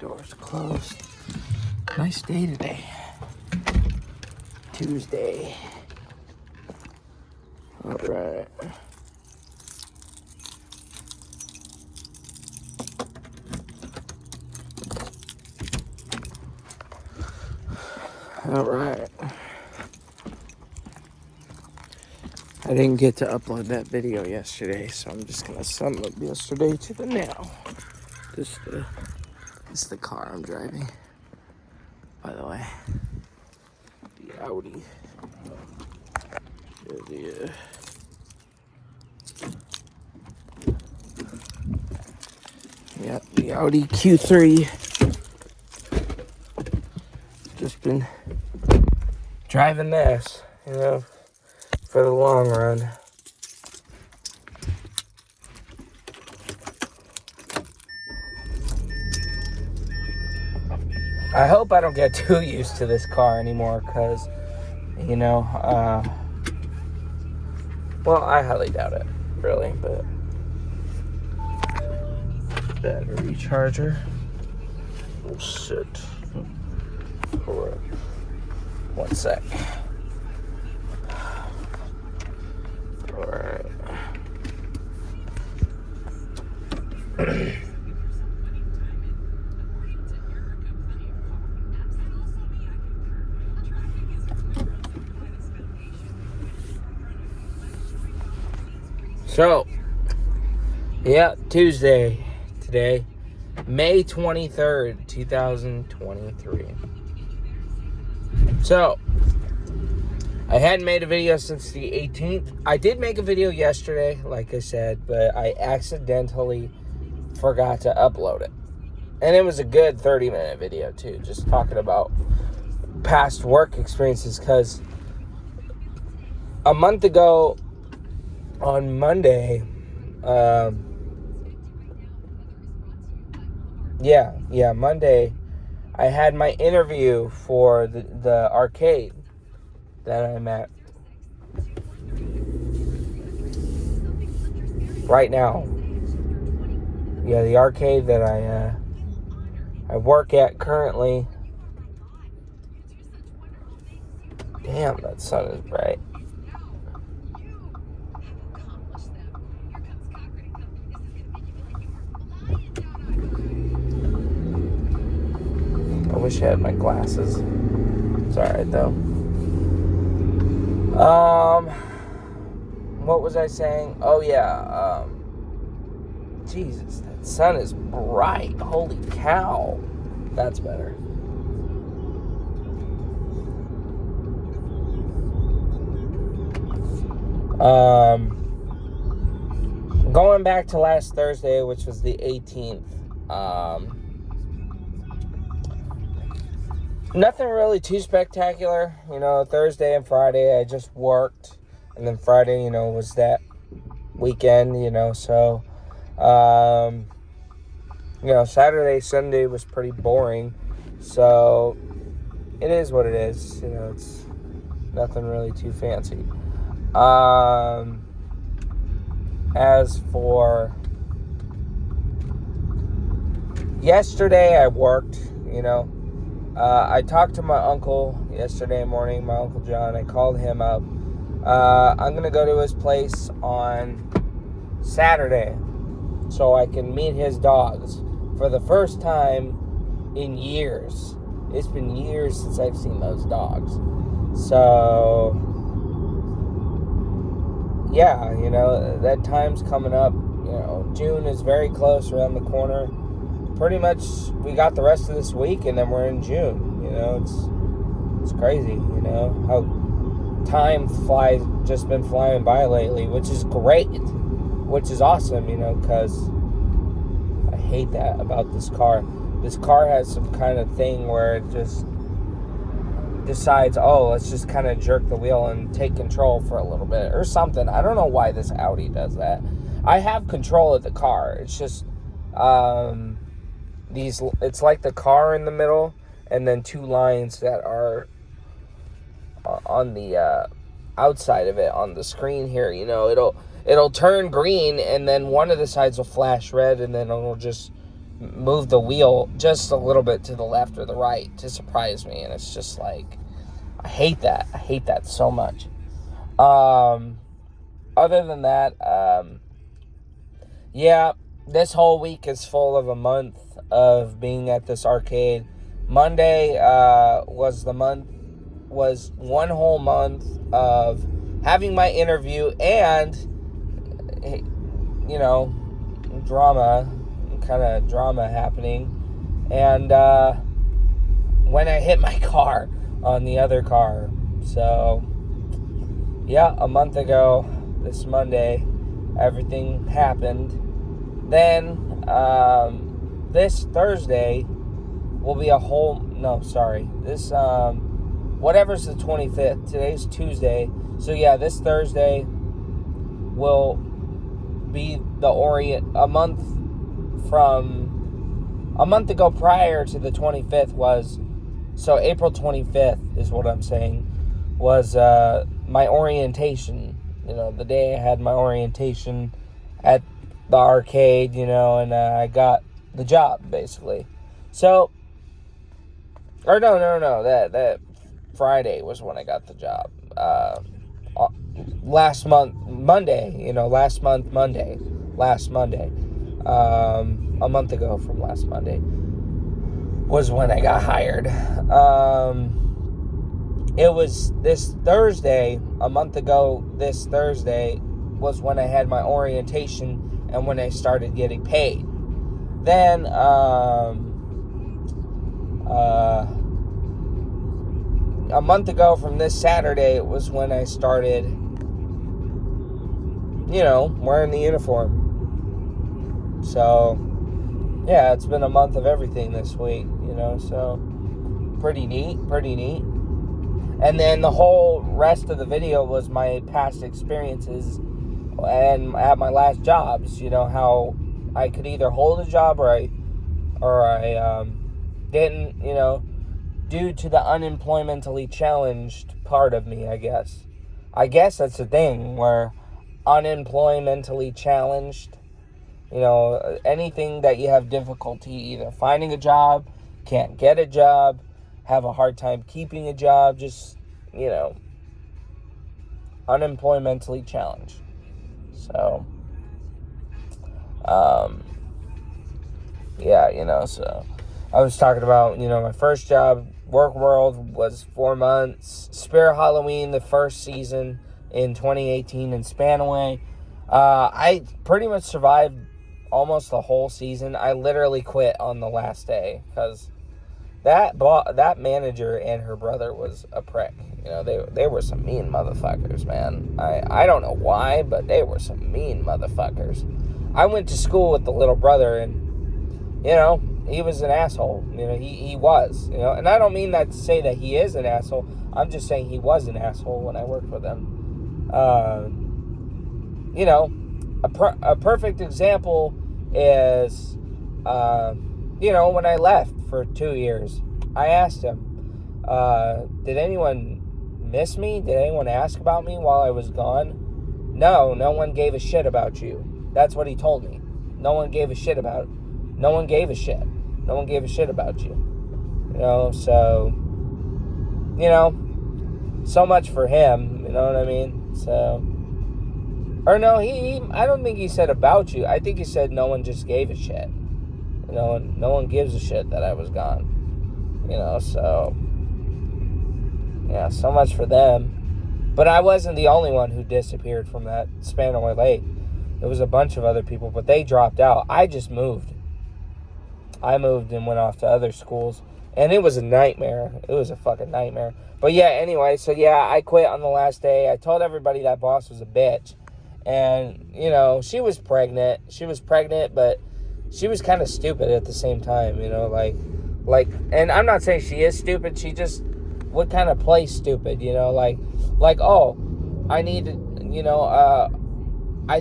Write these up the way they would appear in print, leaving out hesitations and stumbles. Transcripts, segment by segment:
Doors closed. Nice day today. Tuesday. All right. All right. I didn't get to upload that video yesterday, so I'm just gonna sum up yesterday to the now. This is the car I'm driving, by the way. The Audi. The Audi Q3. Just been driving this, for the long run. I hope I don't get too used to this car anymore, because, well, I highly doubt it, really, but battery charger. Oh, shit. Hold on. 1 sec. All right. So, yeah, Tuesday today, May 23rd, 2023. So, I hadn't made a video since the 18th. I did make a video yesterday, like I said, but I accidentally forgot to upload it. And it was a good 30-minute video, too, just talking about past work experiences, because a month ago, on Monday, Monday, I had my interview for the arcade that I'm at right now. Yeah, the arcade that I work at currently. Damn, that sun is bright. I wish I had my glasses. It's alright though. What was I saying? Oh yeah, Jesus, that sun is bright. Holy cow. That's better. Going back to last Thursday, which was the 18th, nothing really too spectacular. Thursday and Friday I just worked, and then Friday, was that weekend, so, Saturday, Sunday was pretty boring, so it is what it is. It's nothing really too fancy. As for yesterday, I worked, I talked to my uncle yesterday morning, my Uncle John. I called him up. I'm going to go to his place on Saturday so I can meet his dogs for the first time in years. It's been years since I've seen those dogs. So, yeah, that time's coming up. June is very close, around the corner. Pretty much, we got the rest of this week, and then we're in June. It's crazy, how time flies, just been flying by lately, which is great, which is awesome, because I hate that about this car. This car has some kind of thing where it just decides, let's just kind of jerk the wheel and take control for a little bit or something. I don't know why this Audi does that. I have control of the car. It's just, it's like the car in the middle, and then two lines that are on the outside of it on the screen here. it'll turn green, and then one of the sides will flash red, and then it'll just move the wheel just a little bit to the left or the right to surprise me. And it's just like, I hate that. I hate that so much. Other than that, yeah, this whole week is full of a month of being at this arcade. Monday was one whole month of having my interview and, drama happening. And when I hit my car on the other car. So, yeah, a month ago, this Monday, everything happened. Then, this Thursday will be whatever's the 25th. Today's Tuesday. So, yeah, this Thursday will be a month ago prior to the 25th so April 25th is what I'm saying, was my orientation. The day I had my orientation at the arcade, and I got the job, basically. So, that Friday was when I got the job. Last Monday, a month ago from last Monday was when I got hired. It was this Thursday, a month ago, this Thursday was when I had my orientation and when I started getting paid. Then, a month ago from this Saturday was when I started, wearing the uniform. So, yeah, it's been a month of everything this week, so pretty neat. And then the whole rest of the video was my past experiences and at my last jobs, how I could either hold a job or I didn't, due to the unemploymentally challenged part of me, I guess. I guess that's the thing, where unemploymentally challenged, anything that you have difficulty either finding a job, can't get a job, have a hard time keeping a job, just, unemploymentally challenged. So, so I was talking about, my first job, Work World, was 4 months. Spirit Halloween, the first season in 2018 in Spanaway. I pretty much survived almost the whole season. I literally quit on the last day because that manager and her brother was a prick. They were some mean motherfuckers, man. I don't know why, but they were some mean motherfuckers. I went to school with the little brother, and he was an asshole. He was. And I don't mean that to say that he is an asshole. I'm just saying he was an asshole when I worked with him. A perfect example is, when I left for 2 years, I asked him, did anyone miss me? Did anyone ask about me while I was gone? No one gave a shit about you. That's what he told me. No one gave a shit about you. So, so much for him, you know what I mean? So, or no, I don't think he said about you. I think he said no one just gave a shit. No one gives a shit that I was gone. So, yeah, so much for them. But I wasn't the only one who disappeared from that Spanaway Lake. There was a bunch of other people, but they dropped out. I just moved. I moved and went off to other schools, and it was a nightmare. It was a fucking nightmare. But yeah, anyway, so yeah, I quit on the last day. I told everybody that boss was a bitch. And, she was pregnant. But she was kind of stupid at the same time, like, and I'm not saying she is stupid. She just would kind of play stupid, oh, I need to, I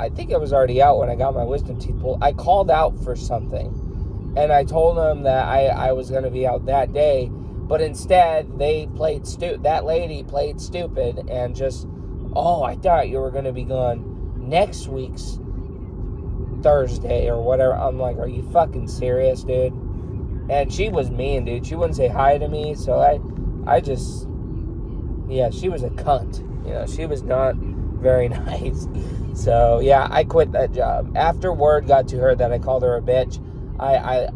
think I was already out when I got my wisdom teeth pulled. I called out for something, and I told them that I was going to be out that day, But instead, they played that lady played stupid and just, oh, I thought you were going to be gone next week's Thursday or whatever. I'm like, are you fucking serious, dude? And she was mean, dude. She wouldn't say hi to me, so I just, yeah, she was a cunt. You know, she was not very nice. So, yeah, I quit that job. After word got to her that I called her a bitch, I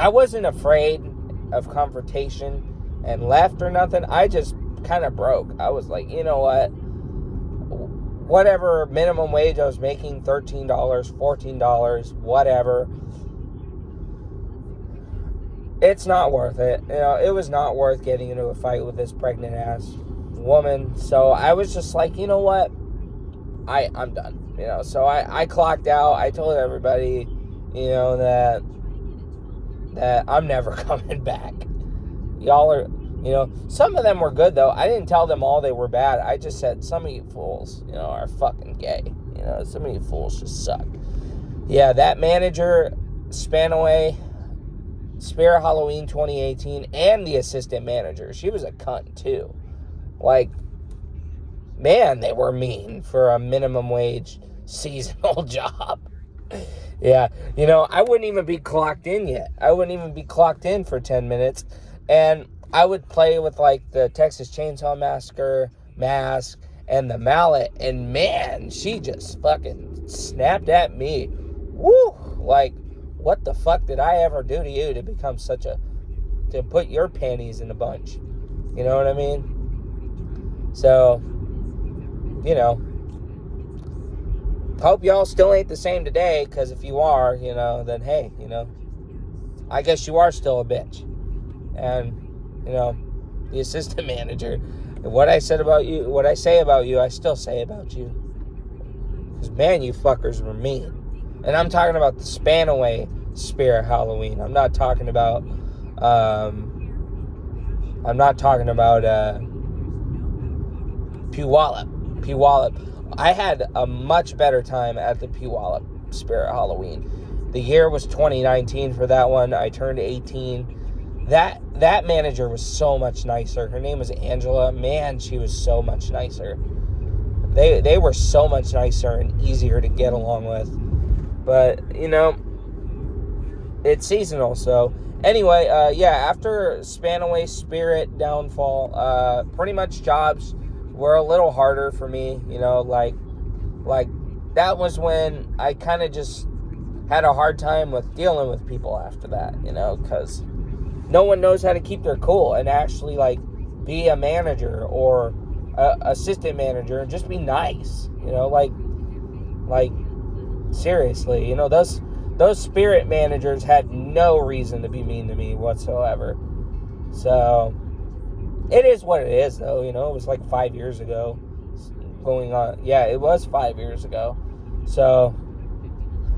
wasn't afraid of confrontation and left or nothing. I just kind of broke. I was like, you know what? Whatever minimum wage I was making, $13, $14, whatever, it's not worth it. You know, it was not worth getting into a fight with this pregnant ass woman. So I was just like, you know what? I'm done. You know, so I clocked out. I told everybody, you know, that I'm never coming back. Y'all are, you know, some of them were good though. I didn't tell them all they were bad. I just said some of you fools, you know, are fucking gay. You know, some of you fools just suck. Yeah, that manager, Spanaway, Spirit Halloween 2018, and the assistant manager, she was a cunt too. Like, man, they were mean for a minimum wage seasonal job. Yeah, you know, I wouldn't even be clocked in yet. I wouldn't even be clocked in for 10 minutes. And I would play with, like, the Texas Chainsaw Massacre mask and the mallet. And, man, she just fucking snapped at me. Woo! Like, what the fuck did I ever do to you to become to put your panties in a bunch? You know what I mean? So, you know, hope y'all still ain't the same today, because if you are, you know, then hey, you know, I guess you are still a bitch. And, you know, the assistant manager, what I say about you, I still say about you. Because, man, you fuckers were mean. And I'm talking about the Spanaway Spirit Halloween. I'm not talking about, Puyallup. I had a much better time at the Puyallup Spirit Halloween. The year was 2019 for that one. I turned 18. That manager was so much nicer. Her name was Angela. Man, she was so much nicer. They were so much nicer and easier to get along with. But, you know, it's seasonal. So, anyway, after Spanaway Spirit downfall, pretty much jobs were a little harder for me, you know, like that was when I kind of just had a hard time with dealing with people after that, you know, because no one knows how to keep their cool and actually, like, be a manager or a assistant manager and just be nice, you know, like seriously, you know, those spirit managers had no reason to be mean to me whatsoever. So it is what it is, though, you know. It was like 5 years ago going on. Yeah, it was 5 years ago. So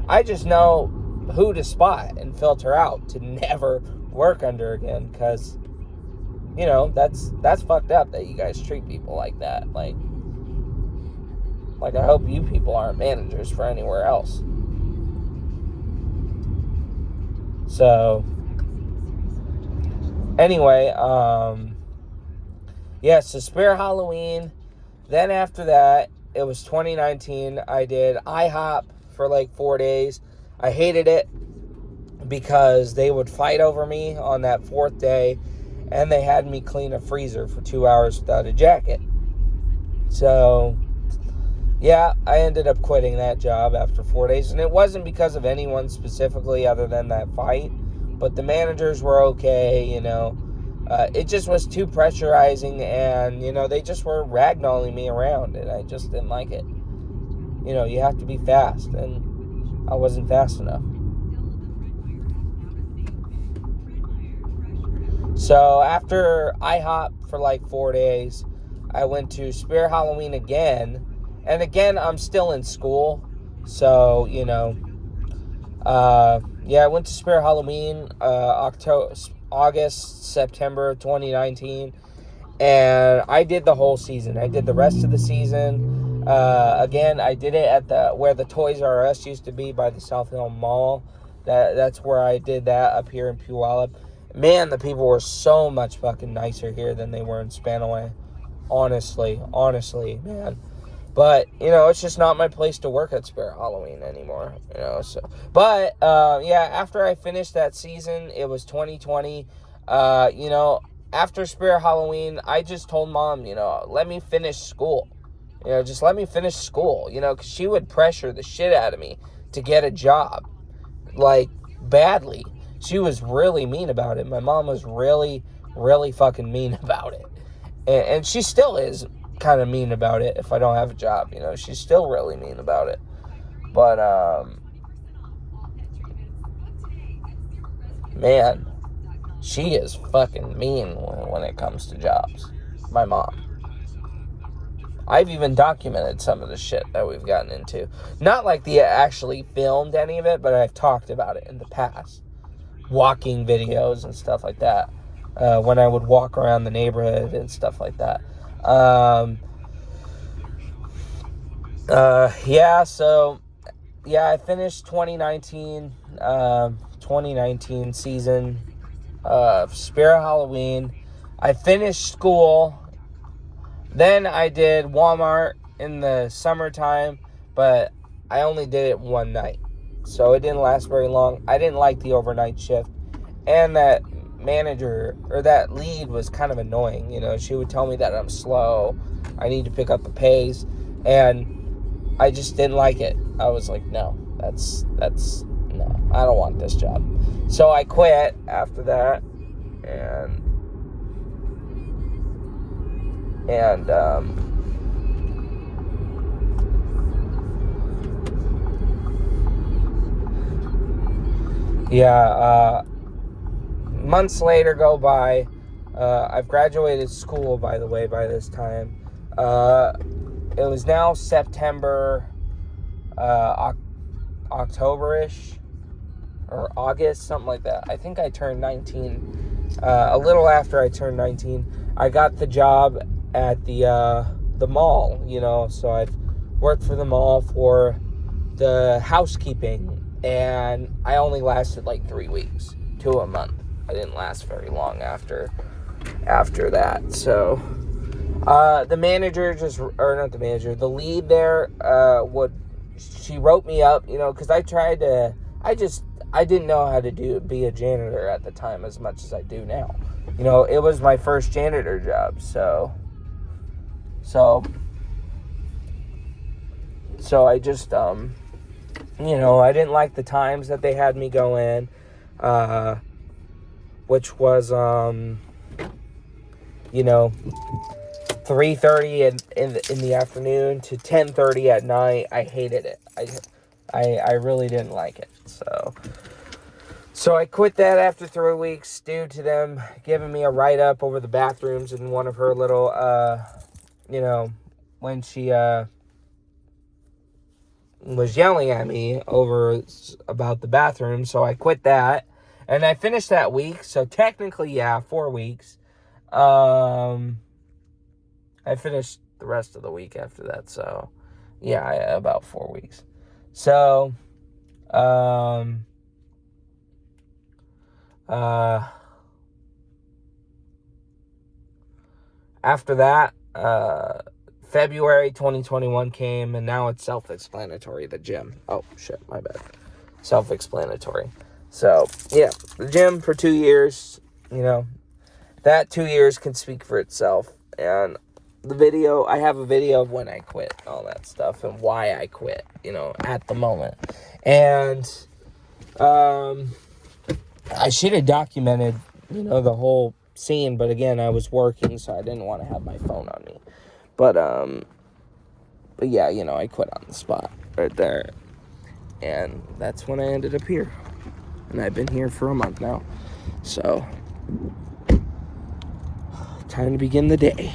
I just know who to spot and filter out to never work under again, because, you know, that's fucked up that you guys treat people like that. Like I hope you people aren't managers for anywhere else. So anyway, so Spirit Halloween. Then after that, it was 2019. I did IHOP for like 4 days. I hated it because they would fight over me on that fourth day, and they had me clean a freezer for 2 hours without a jacket. So, yeah, I ended up quitting that job after 4 days, and it wasn't because of anyone specifically other than that fight, but the managers were okay, you know. It just was too pressurizing, and, you know, they just were ragdolling me around, and I just didn't like it. You know, you have to be fast, and I wasn't fast enough. So after IHOP for like 4 days, I went to Spirit Halloween again, and again, I'm still in school, so, you know, I went to Spirit Halloween, August, September 2019, and I did the whole season. I did the rest of the season. Again, I did it at where the Toys R Us used to be by the South Hill Mall. That's where I did that, up here in Puyallup. Man, the people were so much fucking nicer here than they were in Spanaway. Honestly, man. But, it's just not my place to work at Spirit Halloween anymore, so. But, after I finished that season, it was 2020. After Spirit Halloween, I just told Mom, let me finish school. Just let me finish school, because she would pressure the shit out of me to get a job. Like, badly. She was really mean about it. My mom was really, really fucking mean about it. And she still is kind of mean about it if I don't have a job, She's still really mean about it. But, man, she is fucking mean when it comes to jobs. My mom. I've even documented some of the shit that we've gotten into. Not like they actually filmed any of it, but I've talked about it in the past. Walking videos and stuff like that. When I would walk around the neighborhood and stuff like that. I finished 2019 season of Spirit Halloween. I finished school. Then I did Walmart in the summertime, but I only did it one night. So it didn't last very long. I didn't like the overnight shift. And that manager, or that lead, was kind of annoying. She would tell me that I'm slow. I need to pick up the pace. And I just didn't like it. I was like, no, no, I don't want this job. So I quit after that. And months later go by. I've graduated school, by the way, by this time. It was now September, October-ish, or August, something like that. I think I turned 19. A little after I turned 19, I got the job at the mall, so I've worked for the mall for the housekeeping, and I only lasted like 3 weeks to a month. I didn't last very long after that. So the lead there, she wrote me up, because I didn't know how to be a janitor at the time as much as I do now. It was my first janitor job, so I just, I didn't like the times that they had me go in, which was, 3:30 in the afternoon to 10:30 at night. I hated it. I really didn't like it, So I quit that after 3 weeks due to them giving me a write-up over the bathrooms in one of her little, when she was yelling at me about the bathroom. So I quit that. And I finished that week. So technically, 4 weeks. I finished the rest of the week after that. So, about 4 weeks. So, after that, February 2021 came, and now it's self-explanatory, the gym. Oh, shit, my bad. Self-explanatory. So, the gym for 2 years, that 2 years can speak for itself. And I have a video of when I quit, all that stuff, and why I quit, at the moment. And, I should have documented, the whole scene, but again, I was working, so I didn't want to have my phone on me. But I quit on the spot right there. And that's when I ended up here. And I've been here for a month now. So, time to begin the day.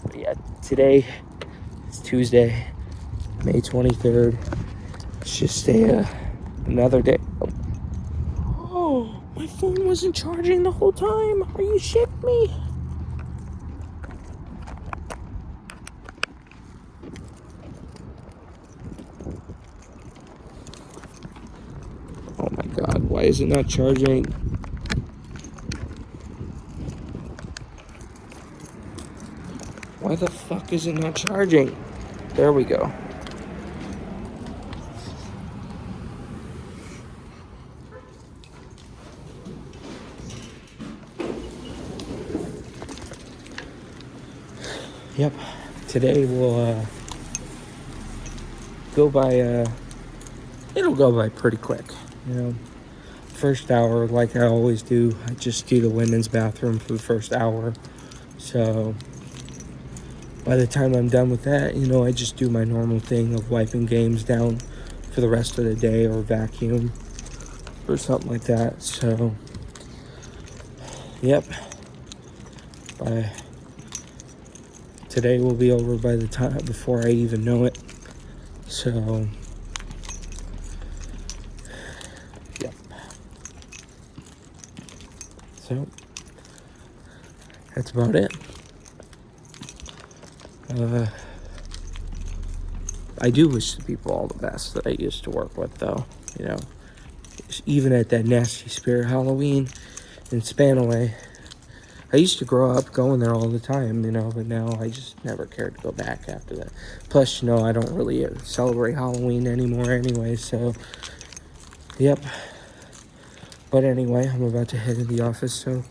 But today is Tuesday, May 23rd. It's just another day. Oh, my phone wasn't charging the whole time. Are you shitting me? Oh my God, why is it not charging? Why the fuck is it not charging? There we go. Yep. Today will go by, it'll go by pretty quick, you know. First hour, like I always do, I just do the women's bathroom for the first hour. So by the time I'm done with that, you know, I just do my normal thing of wiping games down for the rest of the day, or vacuum or something like that. So yep, today will be over by the time before I even know it. So yep. So that's about it. I do wish the people all the best that I used to work with, though. You know, even at that Nasty Spirit Halloween in Spanaway, I used to grow up going there all the time, you know, but now I just never cared to go back after that. Plus, you know, I don't really celebrate Halloween anymore anyway, so, yep. But anyway, I'm about to head to the office, so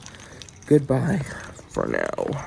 goodbye for now.